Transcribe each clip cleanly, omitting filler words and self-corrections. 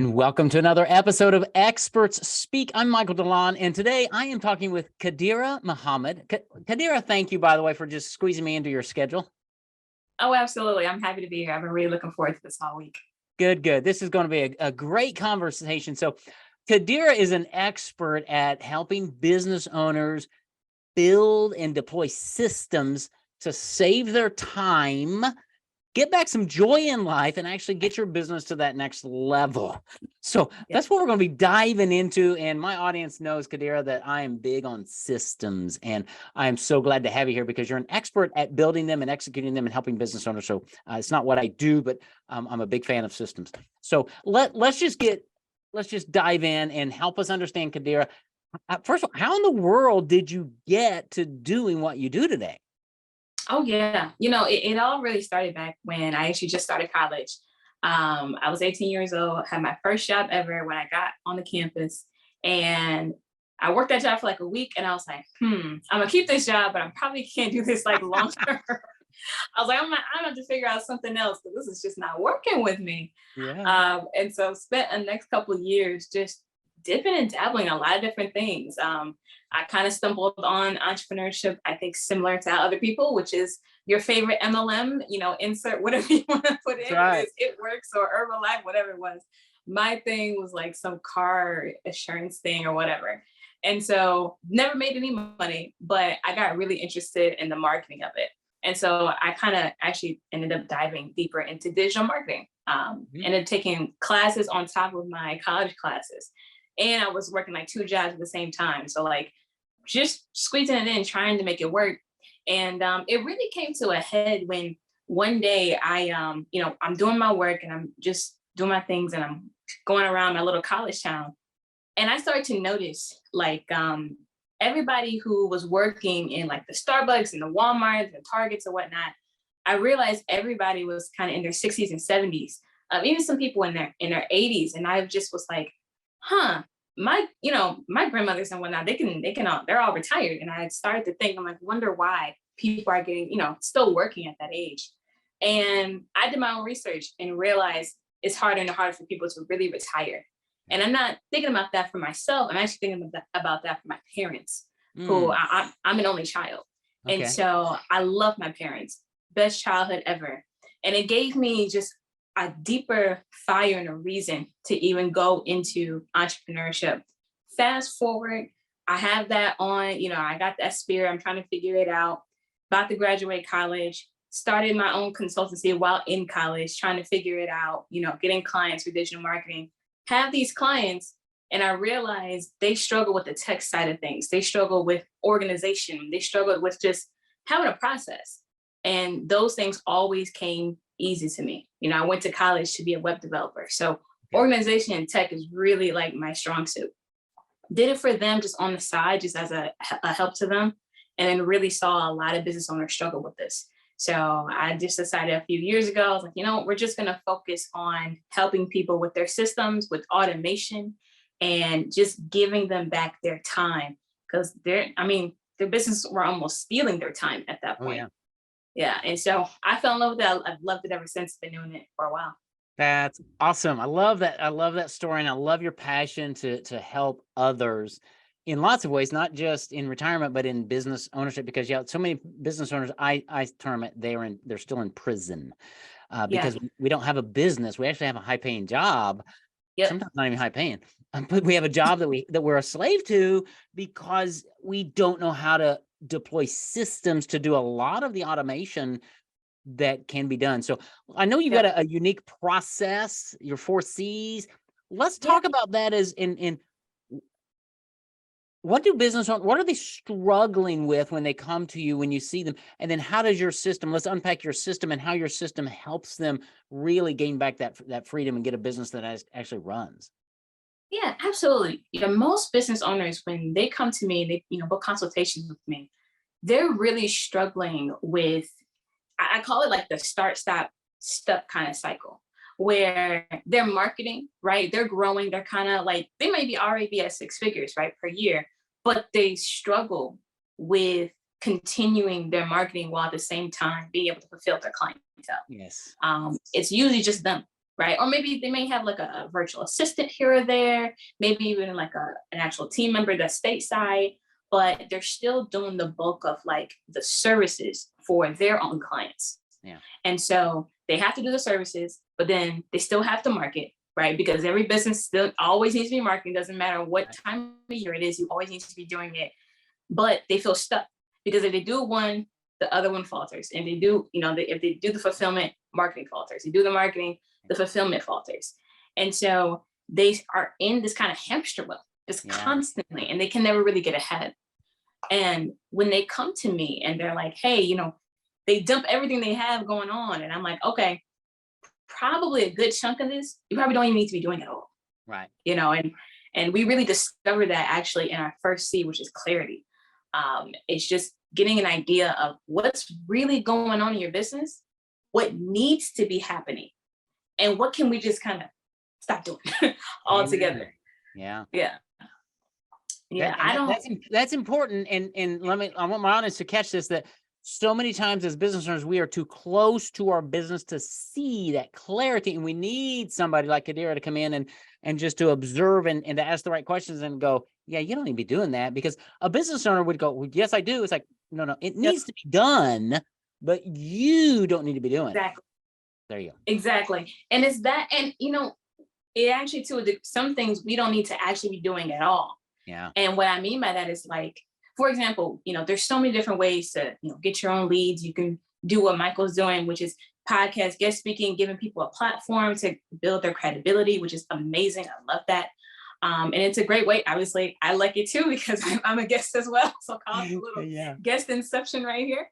And welcome to another episode of Experts Speak. I'm Michael DeLon, and today I am talking with Khadirah Muhammad. Khadirah, thank you, by the way, for just squeezing me into your schedule. Oh, absolutely. I'm happy to be here. I've been really looking forward to this all week. Good. This is going to be a great conversation. So Khadirah is an expert at helping business owners build and deploy systems to save their time, get back some joy in life, and actually get your business to that next level. So that's what we're going to be diving into. And my audience knows, Khadirah, that I am big on systems. And I am so glad to have you here because you're an expert at building them and executing them and helping business owners. So it's not what I do, but I'm a big fan of systems. So let's just dive in and help us understand, Khadirah. First of all, how in the world did you get to doing what you do today? Oh, yeah. It all really started back when I actually just started college. I was 18 years old, had my first job ever when I got on the campus. And I worked that job for like a week and I was like, I'm gonna keep this job, but I probably can't do this like long term. I was like, I'm gonna have to figure out something else because this is just not working with me. Yeah. And so spent the next couple of years just dipping and dabbling in a lot of different things. I kind of stumbled on entrepreneurship, I think similar to other people, which is your favorite MLM, insert whatever you want to put in, right. It Works or Herbalife, whatever it was. My thing was like some car assurance thing or whatever. And so never made any money, but I got really interested in the marketing of it. And so I kind of actually ended up diving deeper into digital marketing, ended up taking classes on top of my college classes. And I was working like 2 jobs at the same time. So like just squeezing it in, trying to make it work. And it really came to a head when one day I'm doing my work and I'm just doing my things and I'm going around my little college town. And I started to notice like everybody who was working in like the Starbucks and the Walmarts and Targets and whatnot, I realized everybody was kind of in their 60s and 70s, even some people in their 80s. And I just was like, my grandmothers and whatnot, they're all retired. And I started to think, I'm like, wonder why people are getting, still working at that age. And I did my own research and realized it's harder and harder for people to really retire. And I'm not thinking about that for myself. I'm actually thinking about that for my parents, who I'm an only child. Okay. And so I love my parents, best childhood ever. And it gave me just a deeper fire and a reason to even go into entrepreneurship. Fast forward, I have that on, I got that spirit. I'm trying to figure it out. About to graduate college, started my own consultancy while in college, trying to figure it out, getting clients for digital marketing. Have these clients, and I realized they struggle with the tech side of things. They struggle with organization. They struggled with just having a process. And those things always came easy to me. I went to college to be a web developer. So organization and tech is really like my strong suit. Did it for them just on the side, just as a help to them. And then really saw a lot of business owners struggle with this. So I just decided a few years ago, I was like, we're just going to focus on helping people with their systems, with automation, and just giving them back their time. Because their business were almost stealing their time at that point. Oh, yeah. Yeah. And so I fell in love with that. I've loved it ever since. Been doing it for a while. That's awesome. I love that. I love that story. And I love your passion to help others in lots of ways, not just in retirement, but in business ownership, because so many business owners, I term it, they're still in prison because we don't have a business. We actually have a high paying job. Sometimes not even high paying, but we have a job that we're a slave to because we don't know how to deploy systems to do a lot of the automation that can be done. So I know you've got a unique process, your 4 C's. Let's talk about that as in what are they struggling with when they come to you, when you see them? And then how does your system, let's unpack your system and how your system helps them really gain back that freedom and get a business that actually runs. Yeah, absolutely. Most business owners, when they come to me, they, book consultations with me, they're really struggling with, I call it like the start, stop, stuck kind of cycle, where they're marketing, right? They're growing. They're kind of like, they may be already be at 6 figures, right, per year, but they struggle with continuing their marketing while at the same time being able to fulfill their clientele. Yes. It's usually just them. right? Or maybe they may have like a virtual assistant here or there, maybe even like an actual team member that's stateside, but they're still doing the bulk of like the services for their own clients. Yeah. And so they have to do the services, but then they still have to market, right? Because every business still always needs to be marketing. Doesn't matter what time of year it is, you always need to be doing it. But they feel stuck because if they do one, the other one falters. And they do, if they do the fulfillment, marketing falters. They do the marketing, the fulfillment falters. And so they are in this kind of hamster wheel, just constantly, and they can never really get ahead. And when they come to me and they're like, hey, they dump everything they have going on. And I'm like, okay, probably a good chunk of this, you probably don't even need to be doing it all. Right. And we really discovered that actually in our first C, which is clarity. It's just getting an idea of what's really going on in your business, what needs to be happening, and what can we just kind of stop doing altogether. Yeah. Yeah. Yeah. That's important. And I want my audience to catch this, that so many times as business owners, we are too close to our business to see that clarity. And we need somebody like Khadirah to come in and just to observe and to ask the right questions and go, yeah, you don't need to be doing that. Because a business owner would go, well, yes, I do. It's like, no, it needs to be done, but you don't need to be doing it. There you go. Exactly. And it's that, and it actually too, some things we don't need to actually be doing at all. Yeah. And what I mean by that is like, for example, there's so many different ways to, get your own leads. You can do what Michael's doing, which is podcast, guest speaking, giving people a platform to build their credibility, which is amazing. I love that. And it's a great way. Obviously, I like it too, because I'm a guest as well. So call it a little guest inception right here.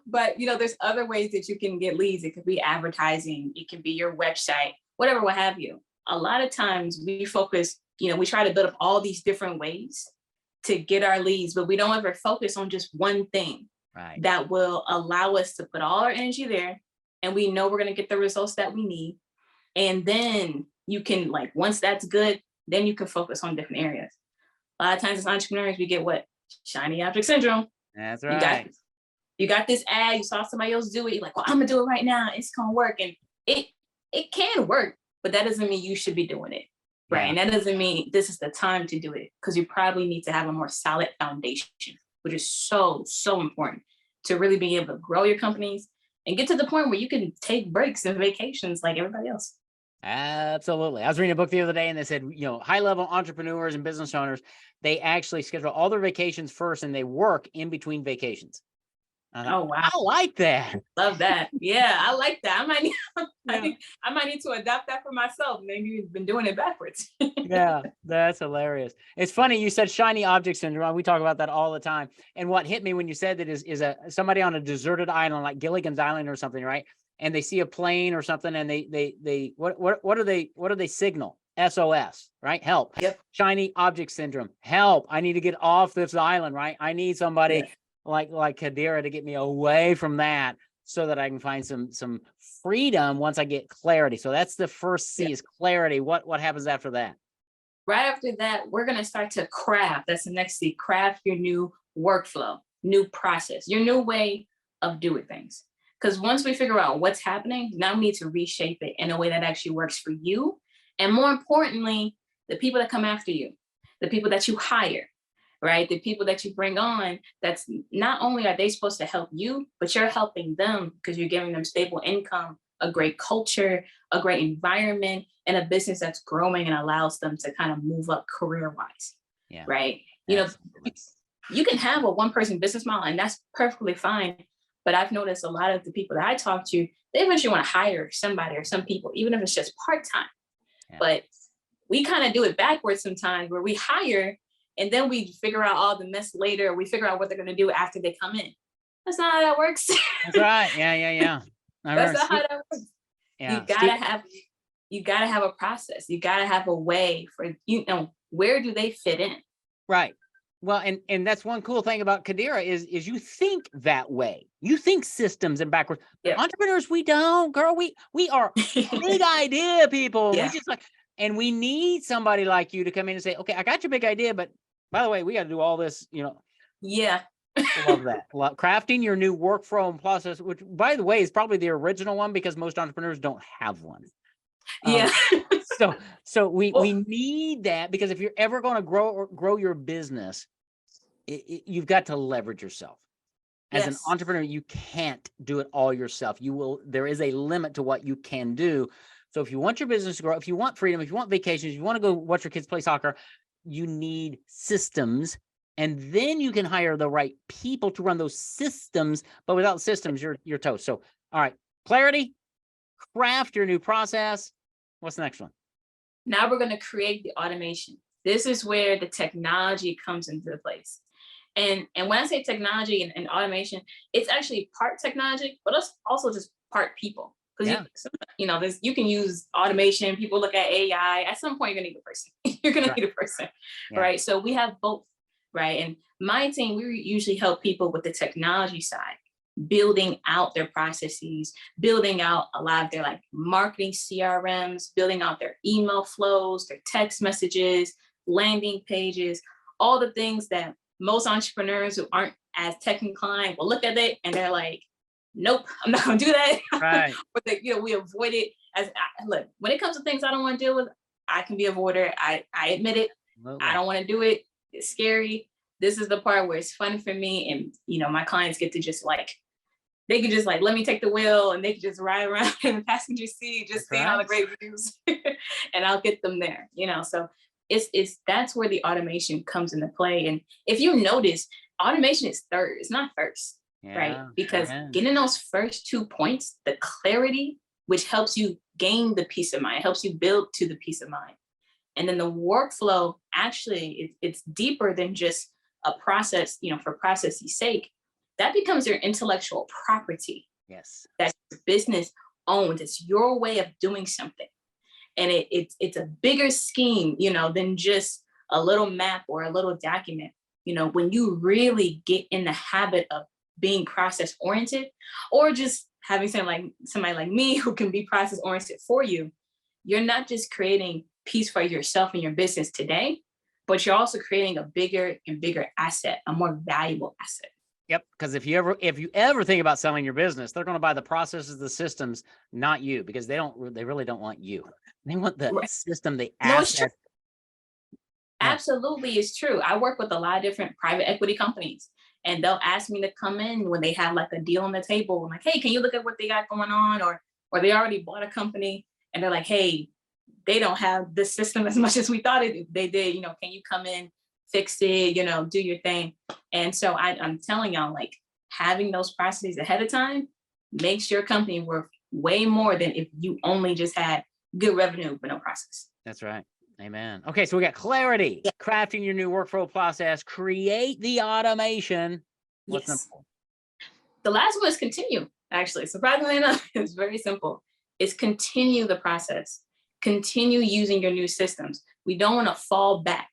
But, there's other ways that you can get leads. It could be advertising. It can be your website, whatever, what have you. A lot of times we focus, we try to build up all these different ways to get our leads, but we don't ever focus on just one thing that will allow us to put all our energy there. And we know we're going to get the results that we need. And then you can, once that's good, then you can focus on different areas. A lot of times as entrepreneurs, we get what? Shiny object syndrome. That's right. You got this ad, you saw somebody else do it. You're like, well, I'm going to do it right now. It's going to work. And it can work, but that doesn't mean you should be doing it. Right. And that doesn't mean this is the time to do it, because you probably need to have a more solid foundation, which is so, so important to really be able to grow your companies and get to the point where you can take breaks and vacations like everybody else. Absolutely. I was reading a book the other day and they said, high level entrepreneurs and business owners, they actually schedule all their vacations first and they work in between vacations. Oh, wow. I like that. Love that. Yeah, I like that. I think I might need to adopt that for myself. Maybe you've been doing it backwards. Yeah, that's hilarious. It's funny you said shiny object syndrome. We talk about that all the time. And what hit me when you said that is somebody on a deserted island like Gilligan's Island or something, right? And they see a plane or something, and they what do they signal? SOS, right? Help. Yep. Shiny object syndrome. Help. I need to get off this island, right? I need somebody like Khadirah to get me away from that so that I can find some freedom once I get clarity. So that's the first C is clarity. What happens after that? Right after that, we're going to start to craft. That's the next C. Craft your new workflow, new process, your new way of doing things. Because once we figure out what's happening, now we need to reshape it in a way that actually works for you. And more importantly, the people that come after you, the people that you hire, right? The people that you bring on, that's not only are they supposed to help you, but you're helping them because you're giving them stable income, a great culture, a great environment, and a business that's growing and allows them to kind of move up career-wise, right? You can have a one-person business model and that's perfectly fine. But I've noticed a lot of the people that I talk to, they eventually want to hire somebody or some people, even if it's just part-time. But we kind of do it backwards sometimes, where we hire and then we figure out all the mess later. We figure out what they're going to do after they come in. That's not how that works. That's right. Yeah. That's not how that works. Yeah. You gotta have a process. You gotta have a way for, where do they fit in? Right. Well, and that's one cool thing about Khadirah is you think that way. You think systems and backwards. Entrepreneurs, we don't, girl. We are big idea people. We just and we need somebody like you to come in and say, okay, I got your big idea, but by the way, we got to do all this, Yeah. Love that. Crafting your new workflow and process, which by the way, is probably the original one because most entrepreneurs don't have one. Yeah. So we Well, need that, because if you're ever going to grow your business, you've got to leverage yourself. As an yes. entrepreneur, you can't do it all yourself. There is a limit to what you can do. So if you want your business to grow, if you want freedom, if you want vacations, if you want to go watch your kids play soccer, you need systems. And then you can hire the right people to run those systems. But without systems, you're toast. So, all right, clarity, craft your new process. What's the next one? Now we're going to create the automation. This is where the technology comes into place. And when I say technology and automation, it's actually part technology, but it's also just part people. Because Yeah, you can use automation. People look at AI. At some point, you're gonna need a person. You're gonna right. need a person, Yeah. right? So we have both, right? And my team, we usually help people with the technology side, building out their processes, building out a lot of their like marketing CRMs, building out their email flows, their text messages, landing pages, all the things that most entrepreneurs who aren't as tech inclined will look at it and they're like, nope, I'm not gonna do that. Right. But we avoid it. Look, when it comes to things I don't want to deal with, I can be a avoider. I admit it. Absolutely. I don't want to do it. It's scary. This is the part where it's fun for me. And my clients get to just like, they can just like, let me take the wheel and they can just ride around in the passenger seat, just seeing all the great views and I'll get them there, so that's where the automation comes into play. And if you notice, automation is third, it's not first, right? Yeah. Because Yeah. getting those first 2 points, the clarity, which helps you gain the peace of mind, helps you build to the peace of mind. And then the workflow, actually, it's deeper than just a process, for process's sake. That becomes your intellectual property. Yes. That business owns. It's your way of doing something. And it's a bigger scheme, than just a little map or a little document. When you really get in the habit of being process oriented, or just having somebody like me who can be process oriented for you, you're not just creating peace for yourself and your business today, but you're also creating a bigger and bigger asset, a more valuable asset. Yep. Because if you ever think about selling your business, they're going to buy the processes, the systems, not you, because they really don't want you. They want the system, the asset. Absolutely, it's true. I work with a lot of different private equity companies, and they'll ask me to come in when they have like a deal on the table. I'm like, hey, can you look at what they got going on? Or they already bought a company and they're like, hey, they don't have this system as much as we thought they did. Can you come in, fix it, do your thing? And so I'm telling y'all, like, having those processes ahead of time makes your company worth way more than if you only just had good revenue but no process. That's right. Amen. Okay, so we got clarity, crafting your new workflow process, create the automation. What's number 4? The last one is continue. Actually, surprisingly enough, it's very simple. It's continue the process. Continue using your new systems. We don't want to fall back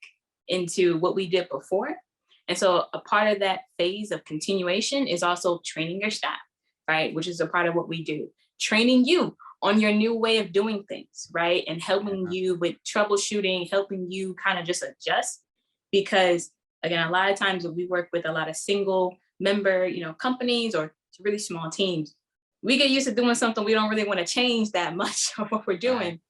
into what we did before. And so a part of that phase of continuation is also training your staff, right? Which is a part of what we do. Training you on your new way of doing things, right? And helping you with troubleshooting, helping you kind of just adjust. Because again, a lot of times when we work with a lot of single member, companies or really small teams, we get used to doing something we don't really want to change that much of what we're doing.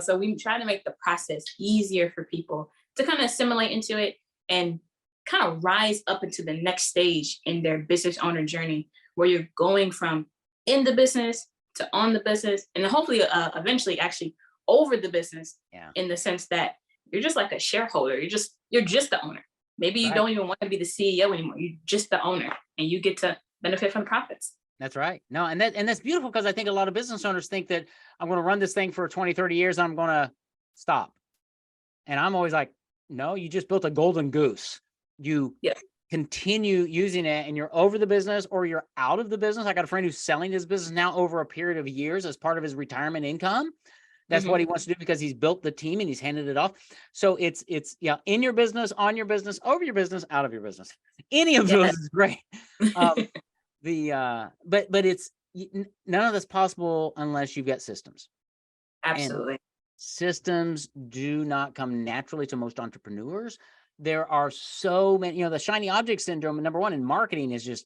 So we try to make the process easier for people to kind of assimilate into it and kind of rise up into the next stage in their business owner journey, where you're going from in the business to on the business, and hopefully eventually actually over the business, in the sense that you're just like a shareholder. You're just the owner. Maybe you don't even want to be the CEO anymore. You're just the owner, and you get to benefit from the profits. That's right. No, and that's beautiful, because I think a lot of business owners think that I'm going to run this thing for 20, 30 years and I'm going to stop. And I'm always like, no, you just built a golden goose. You continue using it, and you're over the business or you're out of the business. I got a friend who's selling his business now over a period of years as part of his retirement income. That's what he wants to do, because he's built the team and he's handed it off. So it's in your business, on your business, over your business, out of your business. Any of those is great. But it's none of that's possible unless you've got systems. Absolutely. And systems do not come naturally to most entrepreneurs. There are so many, the shiny object syndrome, number one, in marketing is just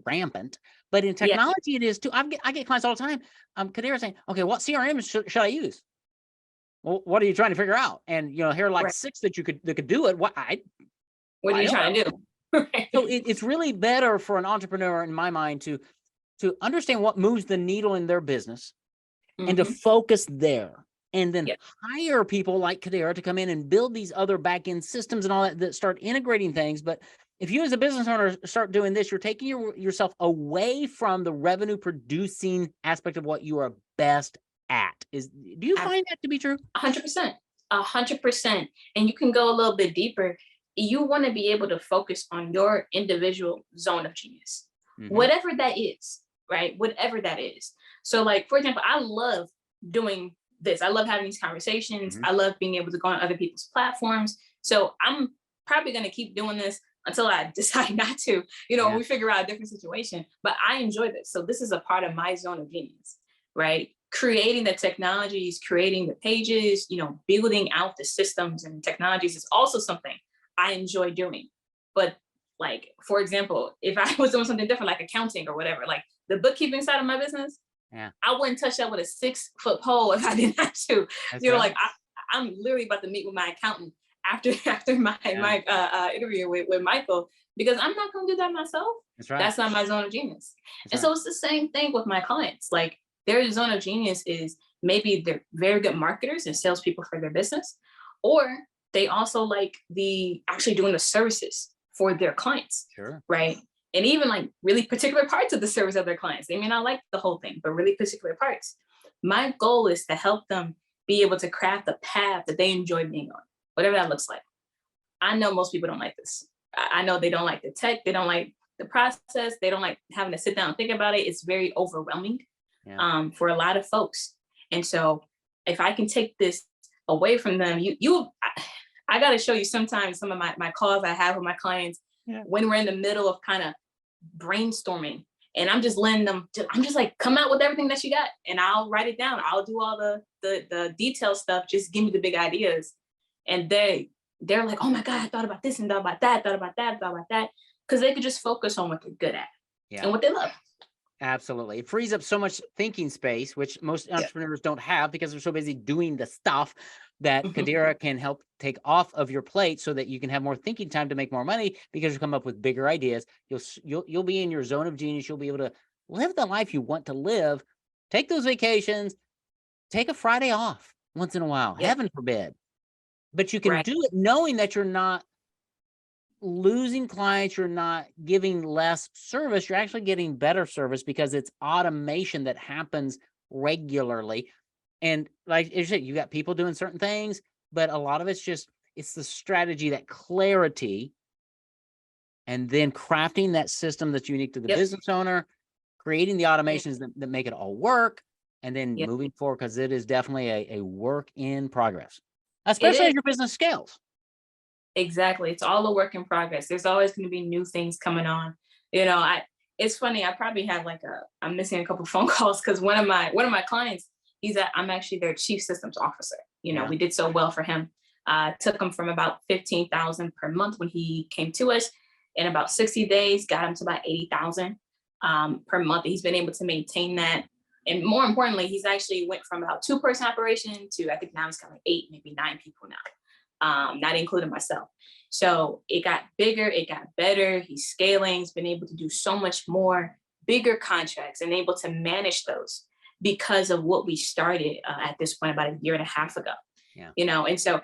rampant, but in technology it is too. I get clients all the time. Khadirah saying, okay, what CRM should I use? well, what are you trying to figure out? And, here are like Right. 6 that could do it. What What are I you don't trying to know. do? So Right. it's really better for an entrepreneur, in my mind, to understand what moves the needle in their business and to Hmm. focus there, and then Yep. hire people like Khadirah to come in and build these other back end systems and all that start integrating things. But if you as a business owner start doing this, you're taking yourself away from the revenue producing aspect of what you are best at. Do you find that to be true? 100%. 100%. And you can go a little bit deeper. You want to be able to focus on your individual zone of genius, Hmm. whatever that is, right? Whatever that is. So, like, for example, I love doing this. I love having these conversations. Hmm. I love being able to go on other people's platforms. So, I'm probably going to keep doing this until I decide not to, Yeah. we figure out a different situation. But I enjoy this. So, this is a part of my zone of genius, right? Creating the technologies, creating the pages, building out the systems and technologies is also something I enjoy doing. But like, for example, if I was doing something different, like accounting or whatever, like the bookkeeping side of my business, Yeah. I wouldn't touch that with a 6-foot pole if I didn't have to. That's right. Like I'm literally about to meet with my accountant after my Yeah. interview with Michael, because I'm not going to do that myself. That's right. That's not my zone of genius. That's And right. so it's the same thing with my clients. Like their zone of genius is maybe they're very good marketers and salespeople for their business, or they also like the actually doing the services for their clients, Sure. right? And even like really particular parts of the service of their clients. They may not like the whole thing, but really particular parts. My goal is to help them be able to craft a path that they enjoy being on, whatever that looks like. I know most people don't like this. I know they don't like the tech. They don't like the process. They don't like having to sit down and think about it. It's very overwhelming for a lot of folks. And so if I can take this away from them, I got to show you sometimes some of my calls I have with my clients when we're in the middle of kind of brainstorming, and I'm just letting them, I'm just like, come out with everything that you got and I'll write it down. I'll do all the detail stuff. Just give me the big ideas. And they're like, oh my God, I thought about this and thought about that, thought about that, thought about that. Cause they could just focus on what they're good at and what they love. Absolutely. It frees up so much thinking space, which most entrepreneurs don't have because they're so busy doing the stuff that Khadirah can help take off of your plate so that you can have more thinking time to make more money because you come up with bigger ideas. You'll be in your zone of genius. You'll be able to live the life you want to live, take those vacations, take a Friday off once in a while, heaven forbid. But you can do it knowing that you're not losing clients, you're not giving less service, you're actually getting better service because it's automation that happens regularly. And like you said, you got people doing certain things, but a lot of it's the strategy, that clarity, and then crafting that system that's unique to the business owner, creating the automations that make it all work, and then moving forward, because it is definitely a work in progress, especially as your business scales. Exactly. It's all a work in progress. There's always going to be new things coming on. It's funny. I probably have I'm missing a couple phone calls because one of my clients, I'm actually their chief systems officer. We did so well for him. Took him from about 15,000 per month when he came to us. In about 60 days, got him to about 80,000 per month. He's been able to maintain that. And more importantly, he's actually went from about 2-person operation to, I think now he's got like 8, maybe 9 people now. Not including myself. So it got bigger, it got better. He's scaling, he's been able to do so much more, bigger contracts, and able to manage those because of what we started at this point about 1.5 years ago. And so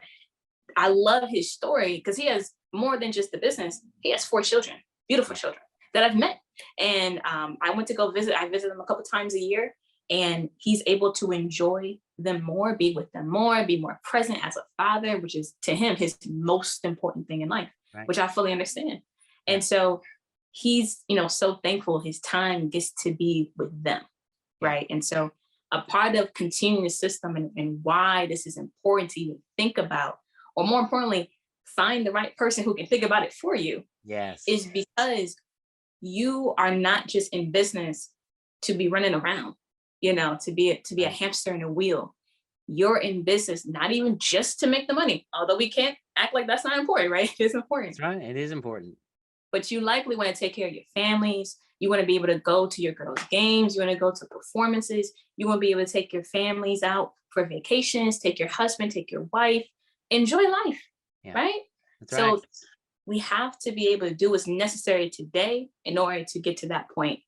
I love his story because he has more than just the business. He has 4 children, beautiful children that I've met. And I went to go visit. I visit them a couple times a year, and he's able to enjoy them more, be with them more, be more present as a father, which is to him his most important thing in life, which I fully understand. And so he's, so thankful his time gets to be with them. Right. And so a part of continuing the system and why this is important to even think about, or more importantly, find the right person who can think about it for you. Is because you are not just in business to be running around, to be a hamster in a wheel. You're in business not even just to make the money, although we can't act like that's not important, right? It's important. That's right. It is important. But you likely want to take care of your families. You want to be able to go to your girls' games. You want to go to performances. You want to be able to take your families out for vacations, take your husband, take your wife, enjoy life, Yeah, right? that's So right. we have to be able to do what's necessary today in order to get to that point,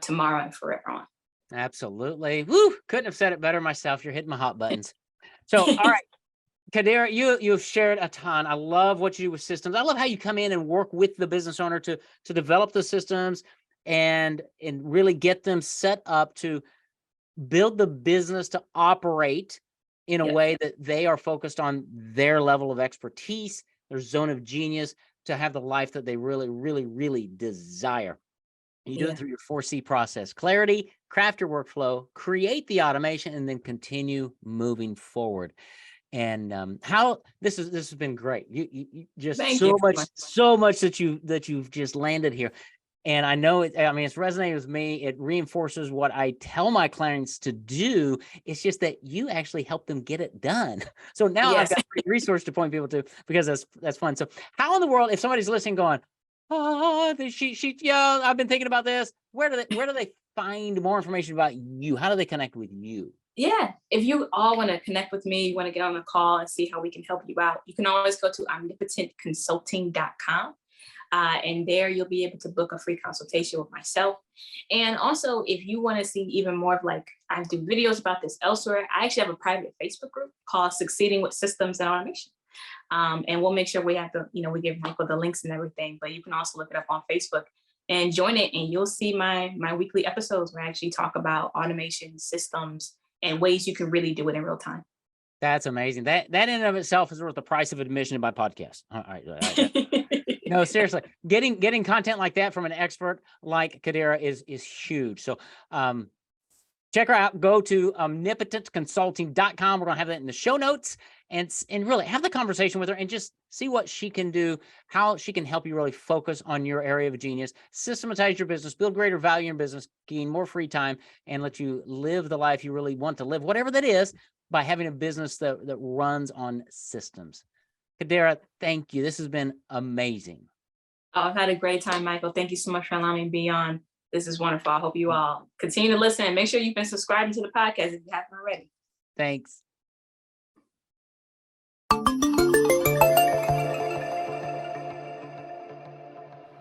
tomorrow and forever on. Absolutely. Woo! Couldn't have said it better myself. You're hitting my hot buttons. So, all right, Khadirah, you've shared a ton. I love what you do with systems. I love how you come in and work with the business owner to develop the systems and really get them set up to build the business to operate in a Yeah. way that they are focused on their level of expertise, their zone of genius, to have the life that they really, really, really desire. You do it Yeah. through your 4C process: clarity, craft your workflow, create the automation, and then continue moving forward. And how this has been great. You just Thank you so much. so much that you've just landed here. And I know it, I mean, it's resonating with me. It reinforces what I tell my clients to do. It's just that you actually help them get it done. So now I've Yes. got a great resource to point people to, because that's fun. So how in the world, if somebody's listening going, oh, yeah, I've been thinking about this. Where do they find more information about you? How do they connect with you? Yeah. If you all want to connect with me, you want to get on a call and see how we can help you out, you can always go to omnipotentconsulting.com. And there you'll be able to book a free consultation with myself. And also, if you want to see even more of like, I do videos about this elsewhere, I actually have a private Facebook group called Succeeding with Systems and Automation. And we'll make sure we have we give Michael the links and everything, but you can also look it up on Facebook and join it. And you'll see my weekly episodes where I actually talk about automation systems and ways you can really do it in real time. That's amazing. That in and of itself is worth the price of admission to my podcast. All right. No, seriously, getting content like that from an expert like Khadirah is huge. So check her out. Go to omnipotentconsulting.com. We're going to have that in the show notes, and really have the conversation with her and just see what she can do, how she can help you really focus on your area of genius, systematize your business, build greater value in business, gain more free time, and let you live the life you really want to live, whatever that is, by having a business that runs on systems. Khadirah, thank you. This has been amazing. Oh, I've had a great time, Michael. Thank you so much for allowing me to be on. This is wonderful. I hope you all continue to listen and make sure you've been subscribing to the podcast if you haven't already. Thanks.